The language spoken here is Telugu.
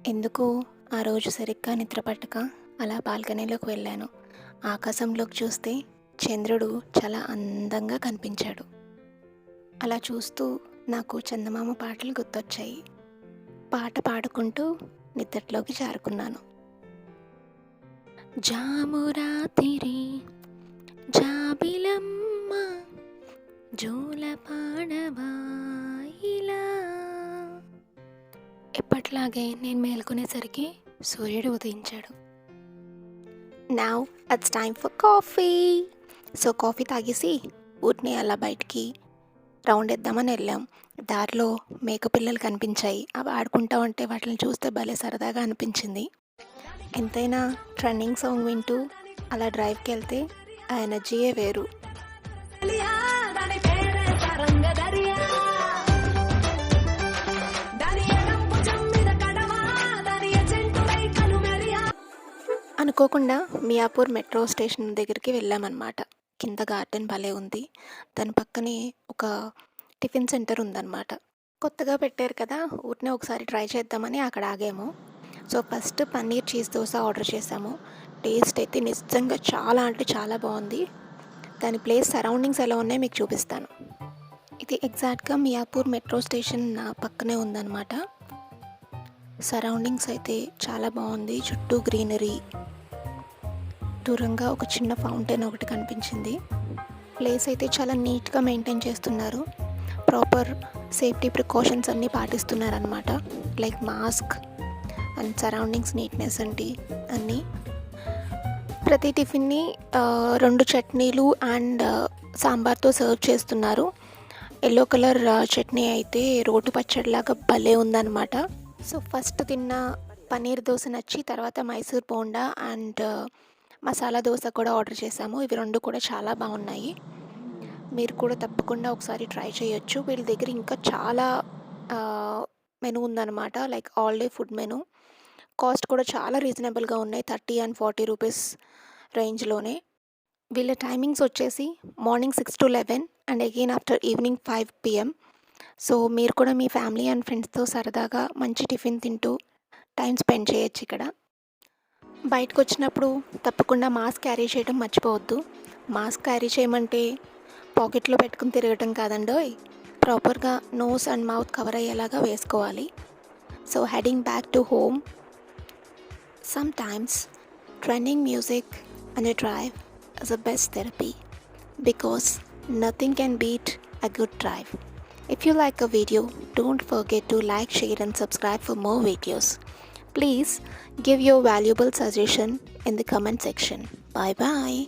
ఎందుకో ఆ రోజు సరిగ్గా నిద్ర పట్టక అలా బాల్కనీలోకి వెళ్ళాను. ఆకాశంలోకి చూస్తే చంద్రుడు చాలా అందంగా కనిపించాడు. అలా చూస్తూ నాకు చందమామ పాటలు గుర్తొచ్చాయి. పాట పాడుకుంటూ నిద్రలోకి జారుకున్నాను. జామురాతిరి జాబిలమ్మ జోల పాడవాయిలా. ఎప్పట్లాగే నేను మేల్కొనేసరికి సూర్యుడు ఉదయించాడు. Now it's time for coffee. So coffee తాగేసి ఊరిని అలా బయటికి రౌండ్ వేద్దామని వెళ్ళాం. దారిలో మేకపిల్లలు కనిపించాయి. అవి ఆడుకుంటా ఉంటే వాటిని చూస్తే భలే సరదాగా అనిపించింది. ఎంతైనా ట్రెండింగ్ సాంగ్ వింటూ అలా డ్రైవ్కి వెళ్తే ఆ ఎనర్జీయే వేరు. అనుకోకుండా మియాపూర్ మెట్రో స్టేషన్ దగ్గరికి వెళ్ళామన్నమాట. కింద గార్డెన్ భలే ఉంది. దాని పక్కనే ఒక టిఫిన్ సెంటర్ ఉందన్నమాట. కొత్తగా పెట్టారు కదా, ఊరినే ఒకసారి ట్రై చేద్దామని అక్కడ ఆగాము. So first paneer cheese dosa order చేసాము. టేస్ట్ అయితే నిజంగా చాలా అంటే చాలా బాగుంది. దాని ప్లేస్ సరౌండింగ్స్ ఎలా ఉన్నాయో మీకు చూపిస్తాను. ఇది ఎగ్జాక్ట్గా మియాపూర్ మెట్రో స్టేషన్ పక్కనే ఉందన్నమాట. సరౌండింగ్స్ అయితే చాలా బాగుంది. చుట్టూ గ్రీనరీ, దూరంగా ఒక చిన్న ఫౌంటైన్ ఒకటి కనిపించింది. ప్లేస్ అయితే చాలా నీట్గా మెయింటైన్ చేస్తున్నారు. ప్రాపర్ సేఫ్టీ ప్రికాషన్స్ అన్నీ పాటిస్తున్నారనమాట. Like mask and surroundings neatness అంటే అన్నీ. ప్రతి టిఫిన్ని 2 చట్నీలు అండ్ సాంబార్తో సర్వ్ చేస్తున్నారు. ఎల్లో కలర్ చట్నీ అయితే రోటి పచ్చడిలాగా భలే ఉందన్నమాట. సో ఫస్ట్ తిన్న పన్నీర్ దోశ నచ్చి తర్వాత మైసూర్ బోండా అండ్ మసాలా దోశ కూడా ఆర్డర్ చేసాము. ఇవి 2 కూడా చాలా బాగున్నాయి. మీరు కూడా తప్పకుండా ఒకసారి ట్రై చేయొచ్చు. వీళ్ళ దగ్గర ఇంకా చాలా మెనూ ఉందన్నమాట. Like all day food menu. Cost కూడా చాలా రీజనబుల్గా ఉన్నాయి. 30 and 40 రూపీస్ రేంజ్లోనే. వీళ్ళ టైమింగ్స్ వచ్చేసి morning 6 to 11 and again after evening 5 PM. So మీరు కూడా మీ ఫ్యామిలీ అండ్ ఫ్రెండ్స్తో సరదాగా మంచి టిఫిన్ తింటూ టైం స్పెండ్ చేయొచ్చు ఇక్కడ. బయటకు వచ్చినప్పుడు తప్పకుండా మాస్క్ క్యారీ చేయడం మర్చిపోవద్దు. మాస్క్ క్యారీ చేయమంటే పాకెట్లో పెట్టుకుని తిరగటం కాదండోయ్, ప్రాపర్గా నోస్ అండ్ మౌత్ కవర్ అయ్యేలాగా వేసుకోవాలి. So heading back to home, sometimes trending music on a drive is the best therapy because nothing can beat a good drive. If you like a video, don't forget to like, share and subscribe for more videos. Please give your valuable suggestion in the comment section. Bye bye.